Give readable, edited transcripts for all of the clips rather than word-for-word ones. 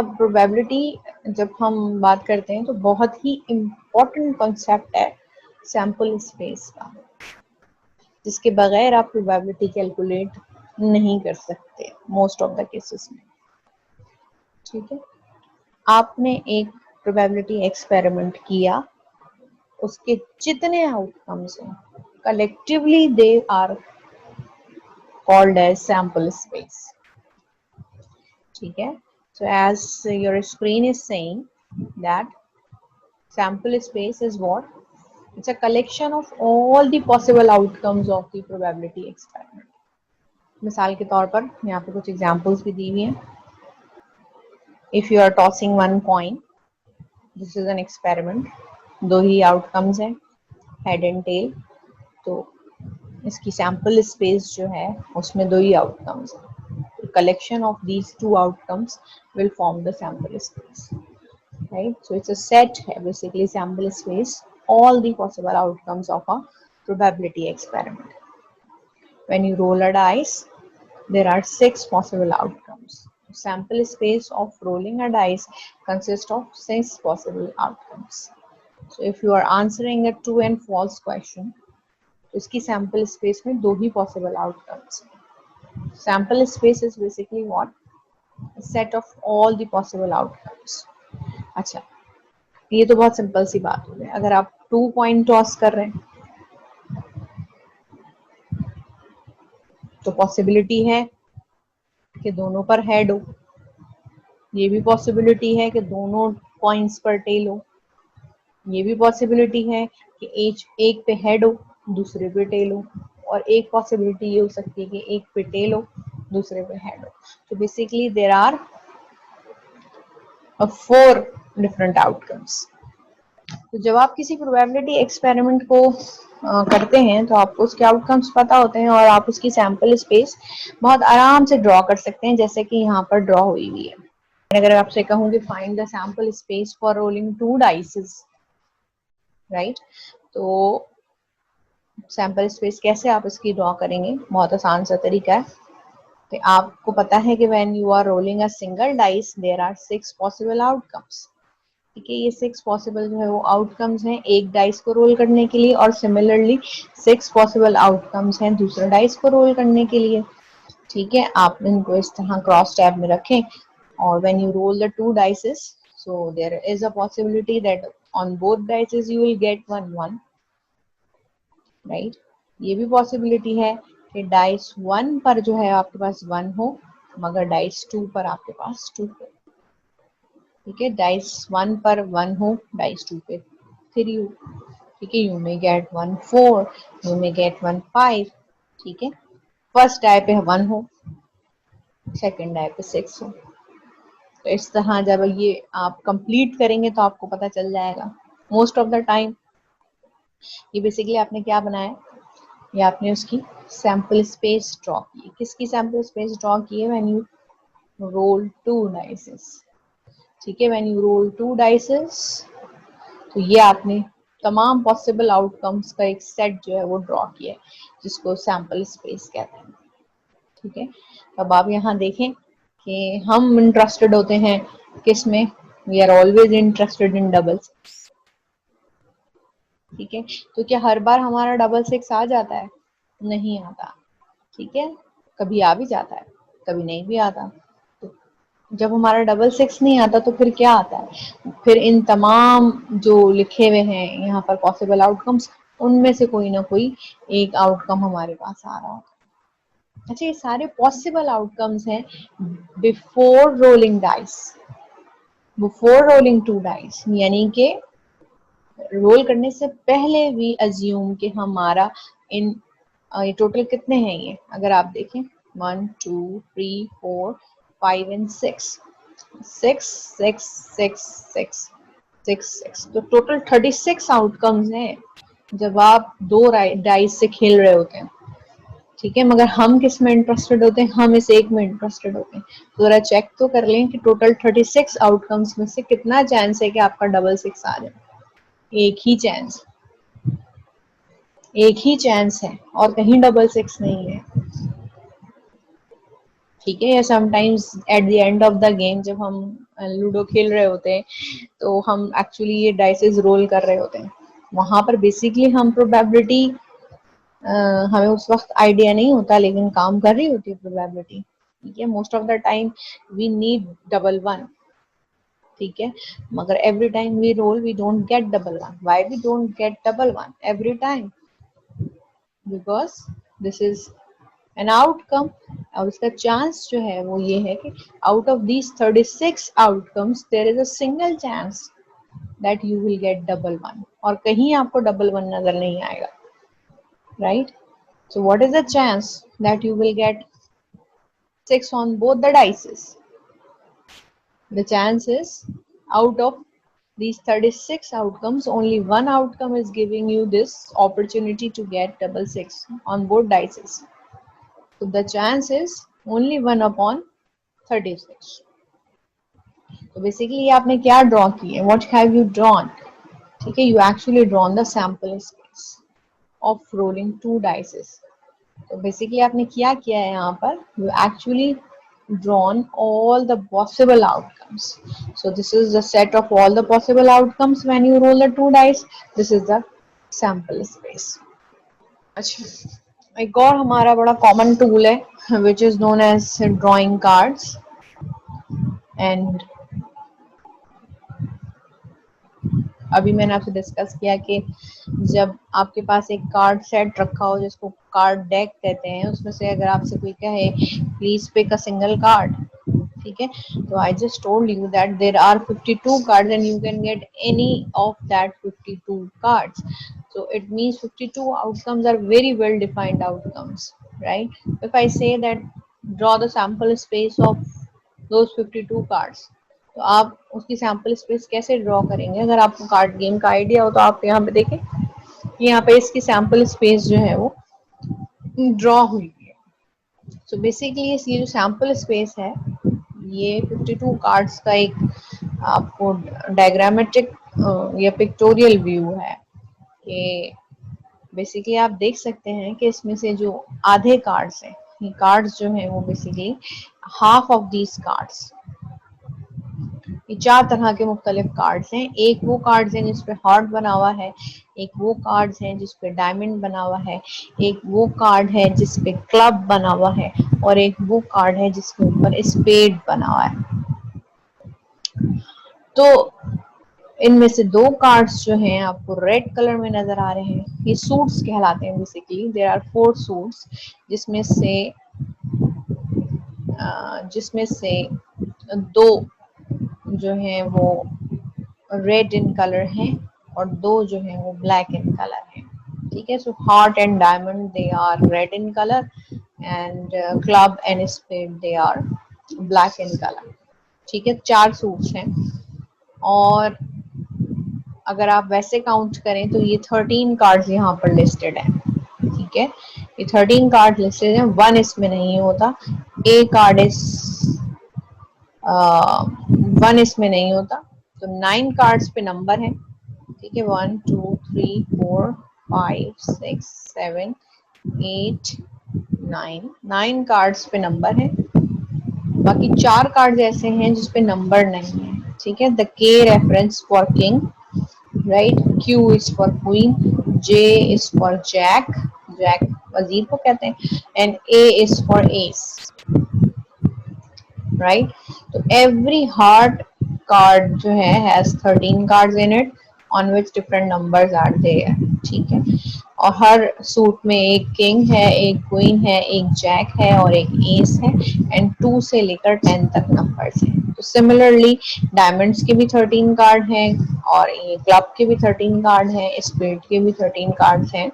अब प्रोबेबिलिटी जब हम बात करते हैं तो बहुत ही इम्पोर्टेंट कॉन्सेप्ट है सैंपल स्पेस का, जिसके बगैर आप प्रोबेबिलिटी कैलकुलेट नहीं कर सकते मोस्ट ऑफ द केसेस में। ठीक है, आपने एक प्रोबेबिलिटी एक्सपेरिमेंट किया, उसके जितने आउटकम्स हैं collectively they are called as sample space. ठीक है, so as your screen is saying that sample space is what? It's a collection of all the possible outcomes of the probability experiment. मिसाल के तौर पर यहाँ पे कुछ एग्जांपल्स भी दी हुई हैं। If you are tossing one coin, this is an experiment, दो ही आउटकम्स हैं, हेड एंड टेल, तो इसकी सैंपल स्पेस जो है उसमें दो ही आउटकम्स हैं। Collection of these two outcomes will form the sample space, right? So it's a set, basically sample space, all the possible outcomes of a probability experiment. When you roll a dice, there are 6 possible outcomes. Sample space of rolling a dice consists of 6 possible outcomes. So if you are answering a true and false question, तो इसकी sample space में दो ही possible outcomes हैं। Sample space is basically what? A set of all the possible outcomes. अच्छा, ये तो बहुत simple सी बात हो गई। अगर आप 2 कॉइन टॉस कर रहे हैं तो पॉसिबिलिटी है कि दोनों पर हेड हो, ये भी पॉसिबिलिटी है कि दोनों कॉइन्स पर टेल हो, ये भी पॉसिबिलिटी है कि एक पे हेड हो दूसरे पे टेल हो, और एक पॉसिबिलिटी ये हो सकती है कि एक पे टेल हो दूसरे पे हेड हो। तो basically there are 4 different outcomes. तो जब आप किसी प्रोबेबिलिटी एक्सपेरिमेंट को करते हैं तो आपको उसके आउटकम्स पता होते हैं और आप उसकी सैंपल स्पेस बहुत आराम से ड्रॉ कर सकते हैं, जैसे कि यहाँ पर ड्रॉ हुई हुई है। अगर आपसे कहूँ कि find the sample space for rolling 2 dices, right, तो सैंपल स्पेस कैसे आप इसकी ड्रॉ करेंगे? बहुत आसान सा तरीका है। तो आपको पता है कि when you are rolling a single dice there are 6 possible outcomes. ठीक है, ये 6 पॉसिबल जो है वो आउटकम्स हैं एक डाइस को रोल करने के लिए, और सिमिलरली 6 पॉसिबल आउटकम्स हैं दूसरे डाइस को रोल करने के लिए। ठीक है, आप इनको इस तरह क्रॉस टैब में रखें, और when you roll the 2 dices, so there is a possibility that on both dices you will get 1 1, right. ये भी पॉसिबिलिटी है कि डाइस 1 पर जो है आपके पास 1 हो, मगर डाइस 2 पर आपके पास 2 हो। ठीक है, डाइस 1 पर 1 हो, डाइस 2 पे 3 हो। ठीक है, you may gate 1 4, you may gate 1 5। ठीक है, फर्स्ट डाई पे 1 हो, सेकंड डाई पे 6 हो। तो इस तरह जब ये आप कंप्लीट करेंगे तो आपको पता चल जाएगा। मोस्ट ऑफ द टाइम ये बेसिकली आपने क्या बनाया, ये आपने उसकी सैंपल स्पेस ड्रॉ की। किसकी सैंपल स्पेस ड्रॉ की है? When you roll 2 dices. ठीक है, व्हेन यू रोल 2 डाइसेस, तो ये आपने तमाम पॉसिबल आउटकम्स का एक सेट जो है वो ड्रॉ किया है, जिसको सैंपल स्पेस कहते हैं। ठीक है, अब आप यहाँ देखें कि हम इंटरेस्टेड होते हैं किस में? We are always interested in double 6। ठीक है, तो क्या हर बार हमारा डबल 6 आ जाता है? नहीं आता। ठीक है, कभी आ भी जाता है, कभी नहीं भी आता। तो जब हमारा डबल 6 नहीं आता तो फिर क्या आता है? फिर इन तमाम जो लिखे हुए हैं यहाँ पर पॉसिबल आउटकम्स, उनमें से कोई ना कोई एक आउटकम हमारे पास आ रहा होता है। अच्छा, ये सारे पॉसिबल आउटकम्स हैं before rolling dice, before rolling 2 dice, यानी कि रोल करने से पहले वी अज्यूम कि हमारा इन ये टोटल कितने हैं? ये अगर आप देखें 1 2 3 4 5 एंड 6 6 6 6 6 6 6, तो टोटल 36 आउटकम्स हैं जब आप दो डाइस से खेल रहे होते हैं। ठीक है, मगर हम किस में इंटरेस्टेड होते हैं? हम इस एक में इंटरेस्टेड होते हैं। तो जरा चेक तो कर लें कि टोटल 36 आउटकम्स में से कितना चांस है कि आपका डबल 6 आ जाए। एक ही चांस, एक ही चांस है, और कहीं डबल 6 नहीं है। ठीक है, या sometimes at the end of the game जब हम लूडो खेल रहे होते हैं तो हम एक्चुअली ये डाइसेस रोल कर रहे होते हैं, वहां पर बेसिकली हम प्रोबेबिलिटी, हमें उस वक्त आइडिया नहीं होता लेकिन काम कर रही होती है प्रोबेबिलिटी। ठीक है, most of the time we need double one. ठीक है, मगर every time we roll we don't get double one. Why we don't get double one every time? Because this is an outcome. और इसका chance जो है वो ये है कि out of these 36 outcomes there is a single chance that you will get double one, और कहीं आपको डबल वन नजर नहीं आएगा, right? So what is the chance that you will get 6 on both the dices? The chance is, out of these 36 outcomes, only one outcome is giving you this opportunity to get double six on both dices. So the chance is only 1 upon 36. So basically आपने क्या draw की है? What have you drawn? ठीक है, you actually drawn the sample space of rolling two dices. तो basically आपने क्या किया है यहाँ पर? You actually drawn all the possible outcomes. So this is the set of all the possible outcomes when you roll the two dice. This is the sample space. अच्छा, एक और हमारा बड़ा कॉमन टूल है which is known as drawing cards. And अभी मैंने आपसे discuss किया कि जब आपके पास एक कार्ड सेट रखा हो जिसको कार्ड डेक कहते हैं, उसमें से अगर आपसे कोई कहे please pick a single card, ठीक है, तो I just told you that there are 52 cards and you can get any of that 52 cards. So it means 52 outcomes are very well defined outcomes, right? If I say that draw the sample space of those 52 cards, तो आप उसकी sample space कैसे draw करेंगे? अगर आपको card game का idea हो तो आप यहाँ पे देखें, यहाँ पे इसकी सैंपल स्पेस जो है वो ड्रॉ हुई है. सो बेसिकली ये जो सैंपल स्पेस है ये 52 कार्ड्स का एक आपको डायग्रामेटिक या पिक्टोरियल व्यू है कि बेसिकली आप देख सकते हैं कि इसमें से जो आधे कार्ड्स हैं, ये कार्ड्स जो हैं वो basically half of these cards, ये 4 तरह के मुख्तलिफ कार्ड्स हैं. एक वो कार्ड्स हैं जिसपे हार्ट बना हुआ है, एक वो कार्ड्स हैं जिसपे डायमंड बना हुआ है, एक वो कार्ड है जिसपे क्लब बना हुआ है, और एक वो कार्ड है जिसके ऊपर स्पेड बना हुआ है. तो इनमें से 2 कार्ड्स जो हैं आपको रेड कलर में नजर आ रहे हैं, ये सूट्स कहलाते हैं. बेसिकली देयर आर 4 सूट्स जिसमें से 2 जो हैं वो रेड इन कलर हैं और 2 जो हैं वो ब्लैक इन कलर हैं. ठीक है, so heart and diamond they are red in colour and club and spade they are black in colour. ठीक है, 4 सूट्स हैं. और अगर आप वैसे काउंट करें तो ये 13 कार्ड्स यहाँ पर लिस्टेड हैं. ठीक है, ये 13 कार्ड लिस्टेड हैं, 1 इसमें नहीं होता. ए कार्ड इस 1 इसमें नहीं होता. तो 9 कार्ड्स पे नंबर है. ठीक है, 1 2 3 4 5 6 7 8 9 कार्ड्स पे नंबर है. बाकी 4 कार्ड्स ऐसे हैं जिसपे नंबर नहीं है. ठीक है, the K reference for king, right, Q is for queen, J is for jack, jack वजीर को कहते हैं, and A is for ace, right. तो एवरी हार्ट कार्ड जो है has 13 cards in it on which different numbers are there. ठीक है, और हर सूट में एक किंग है, एक क्वीन है, एक जैक है और एक एस है, एंड 2 से लेकर 10 तक नंबर्स हैं. तो सिमिलरली डायमंड्स के भी 13 कार्ड हैं और ये क्लब के भी 13 कार्ड हैं, स्पेड के भी 13 कार्ड्स हैं.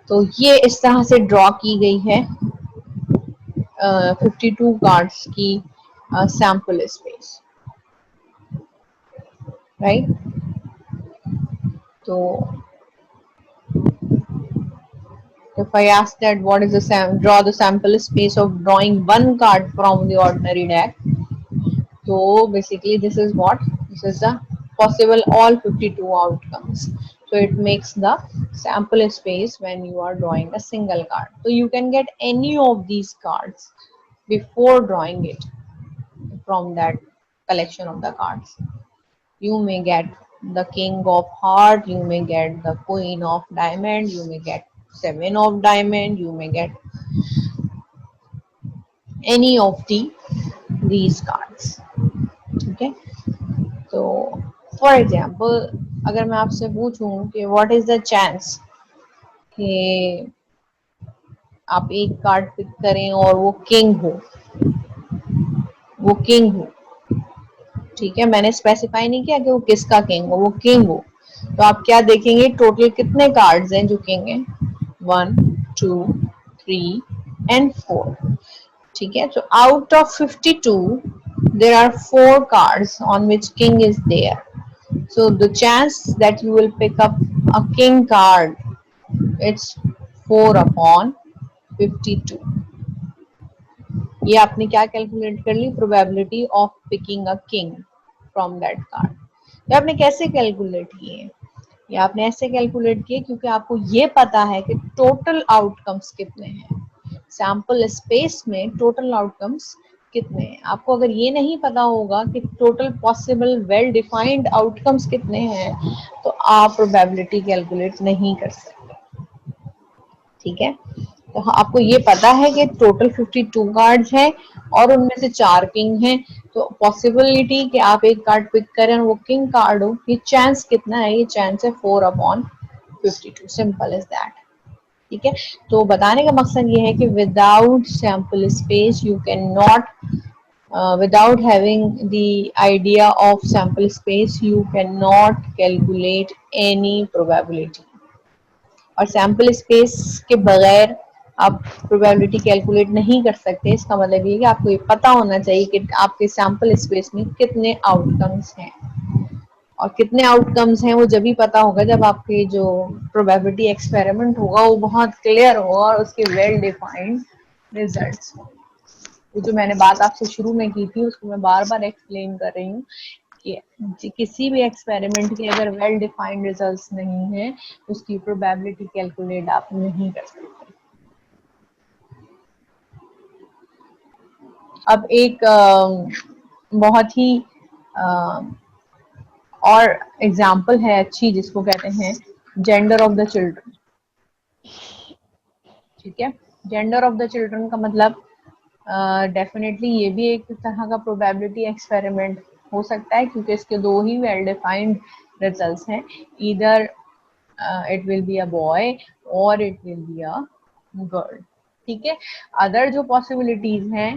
तो ये इस तरह से ड्रॉ की गई है 52 कार्ड्स की सैंपल स्पेस, राइट. तो if I ask that what is the draw the sample space of drawing one card from the ordinary deck, so basically this is the possible all 52 outcomes. So it makes the sample space when you are drawing a single card. So you can get any of these cards before drawing it from that collection of the cards. You may get the king of heart, you may get the queen of diamond, you may get seven of diamond, you may get any of these cards. ठीक है, तो for example अगर मैं आपसे पूछूं कि what is the chance कि आप एक कार्ड पिक करें और वो किंग हो, ठीक है, मैंने स्पेसिफाई नहीं किया कि वो किसका किंग हो, वो किंग हो, तो आप क्या देखेंगे टोटल कितने कार्ड्स हैं जो किंग हैं, 1 2 3 and 4, ठीक है, so out of 52 there are 4 cards on which king is there, so the chance that you will pick up a king card, it's 4 upon 52. ये आपने क्या कैलकुलेट कर ली, probability of picking a king from that card. ये आपने कैसे calculate किए, ये आपने ऐसे कैलकुलेट किए क्योंकि आपको ये पता है कि टोटल आउटकम्स कितने हैं, सैंपल स्पेस में टोटल आउटकम्स कितने हैं। आपको अगर ये नहीं पता होगा कि total possible well defined outcomes कितने हैं तो आप प्रोबेबिलिटी कैलकुलेट नहीं कर सकते, ठीक है। तो आपको ये पता है कि टोटल 52 कार्ड्स हैं और उनमें से 4 किंग हैं, तो पॉसिबिलिटी कि आप एक कार्ड पिक करें और वो किंग कार्ड हो, ये चांस कितना है, ये चांस है 4 अपॉन 52, सिंपल इज दैट, ठीक है। तो बताने का मकसद ये है कि without sample space you can not, without having the idea of sample space you cannot calculate any probability, और सैंपल स्पेस के बगैर आप प्रोबेबिलिटी कैलकुलेट नहीं कर सकते। इसका मतलब ये कि आपको ये पता होना चाहिए कि आपके सैंपल स्पेस में कितने आउटकम्स हैं, और कितने आउटकम्स हैं वो जब भी पता होगा जब आपके जो प्रोबेबिलिटी एक्सपेरिमेंट होगा वो बहुत क्लियर होगा और उसके वेल डिफाइंड रिजल्ट्स हों। वो जो मैंने बात आपसे शुरू में की थी उसको मैं बार बार एक्सप्लेन कर रही हूँ कि किसी भी एक्सपेरिमेंट के अगर वेल डिफाइंड रिजल्ट्स नहीं है उसकी प्रोबेबिलिटी कैलकुलेट आप नहीं कर सकते। अब एक बहुत ही और एग्जाम्पल है अच्छी जिसको कहते हैं जेंडर ऑफ द चिल्ड्रन, ठीक है। जेंडर ऑफ द चिल्ड्रन का मतलब डेफिनेटली ये भी एक तरह का प्रोबेबिलिटी एक्सपेरिमेंट हो सकता है क्योंकि इसके 2 ही वेल डिफाइंड रिजल्ट्स हैं, either it will be a boy or it will be a girl, ठीक है। अदर जो पॉसिबिलिटीज हैं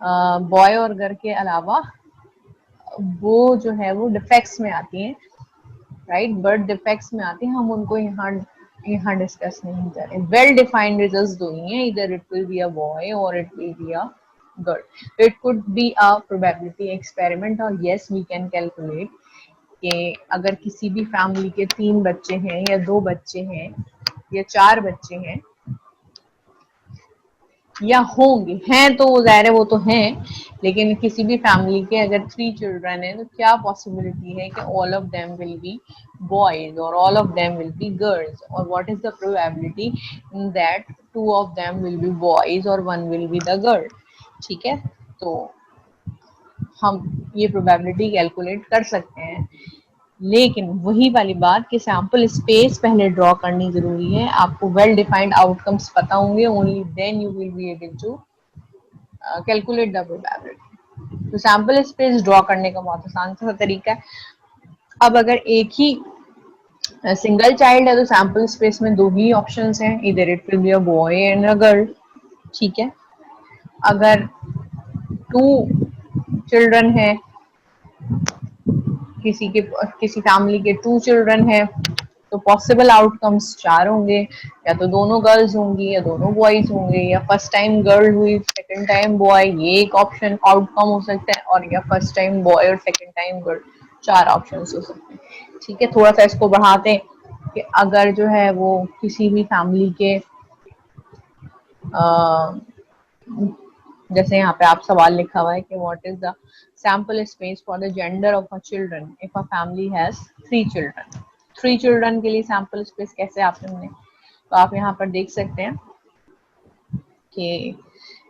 बॉय और गर्ल के अलावा वो जो है वो डिफेक्ट्स में आती हैं, राइट, बर्थ डिफेक्ट्स में आती हैं, हम उनको यहाँ डिस्कस नहीं करें। वेल डिफाइंड रिजल्ट्स 2 ही हैं, either it will be a boy or it will be a girl. It could be a probability experiment और यस वी कैन कैलकुलेट कि अगर किसी भी फैमिली के 3 बच्चे हैं या 2 बच्चे हैं या 4 बच्चे हैं या होंगे, हैं तो जाहिर है वो तो हैं, लेकिन किसी भी फैमिली के अगर 3 चिल्ड्रन है तो क्या पॉसिबिलिटी है कि all of them will be boys और all of them will be girls, और what is the probability that 2 of them will be boys और 1 विल बी द गर्ल, ठीक है। तो हम ये प्रोबेबिलिटी कैलकुलेट कर सकते हैं, लेकिन वही वाली बात कि सैंपल स्पेस पहले ड्रॉ करनी जरूरी है। आपको वेल डिफाइंड आउटकम्स पता होंगे, only then you will be able to calculate the probability. तो सैंपल स्पेस ड्रॉ करने का बहुत आसान सा तरीका है। अब अगर एक ही सिंगल चाइल्ड है तो सैंपल स्पेस में 2 ही ऑप्शंस हैं, इधर it will be a boy and a girl, ठीक है। अगर 2 चिल्ड्रन है, किसी फैमिली के 2 चिल्ड्रन है तो पॉसिबल आउटकम्स 4 होंगे, या तो दोनों गर्ल्स होंगी या दोनों बॉयज होंगे, या फर्स्ट टाइम गर्ल हुई सेकंड टाइम बॉय, ये एक ऑप्शन आउटकम हो सकता है, और या फर्स्ट टाइम बॉय और सेकंड टाइम गर्ल, 4 ऑप्शंस हो सकते हैं, ठीक है। थोड़ा सा इसको बढ़ाते हैं कि अगर जो है वो किसी भी फैमिली के जैसे यहाँ पे आप सवाल लिखा हुआ है कि what is the sample space for the gender of a children if a family has 3 children. 3 children के लिए सैंपल स्पेस कैसे आपने, तो आप यहाँ पर देख सकते हैं कि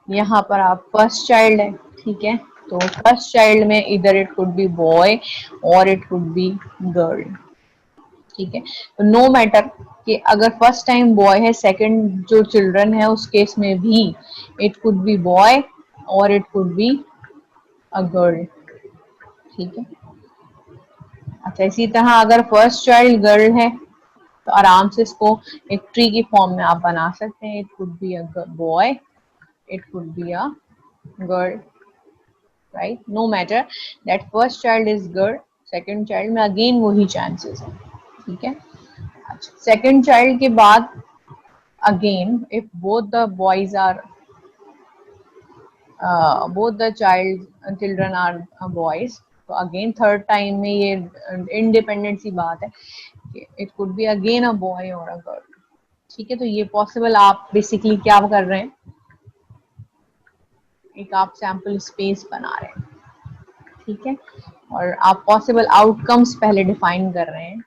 यहाँ पर आप फर्स्ट चाइल्ड है, ठीक है, तो फर्स्ट चाइल्ड में इधर it could B boy or it could B girl, ठीक है। तो नो मैटर कि अगर फर्स्ट टाइम बॉय है, सेकंड जो चिल्ड्रन है उस केस में भी it could B boy or it could be a girl, ठीक है। अच्छा, इसी तरह अगर फर्स्ट चाइल्ड गर्ल है तो आराम से इसको एक ट्री की फॉर्म में आप बना सकते हैं। It could be a boy, it could be a girl, right, no matter that first child is girl, second child में अगेन वही चांसेस है, ठीक है। अच्छा, सेकंड चाइल्ड के बाद again if both the boys are both the child children are boys, तो again third time में ये इंडिपेंडेंट सी बात है कि it could be again a boy और अ गर्ल, ठीक है। तो ये पॉसिबल, आप बेसिकली क्या कर रहे हैं, एक आप सैंपल स्पेस बना रहे हैं, ठीक है, और आप पॉसिबल आउटकम्स पहले डिफाइन कर रहे हैं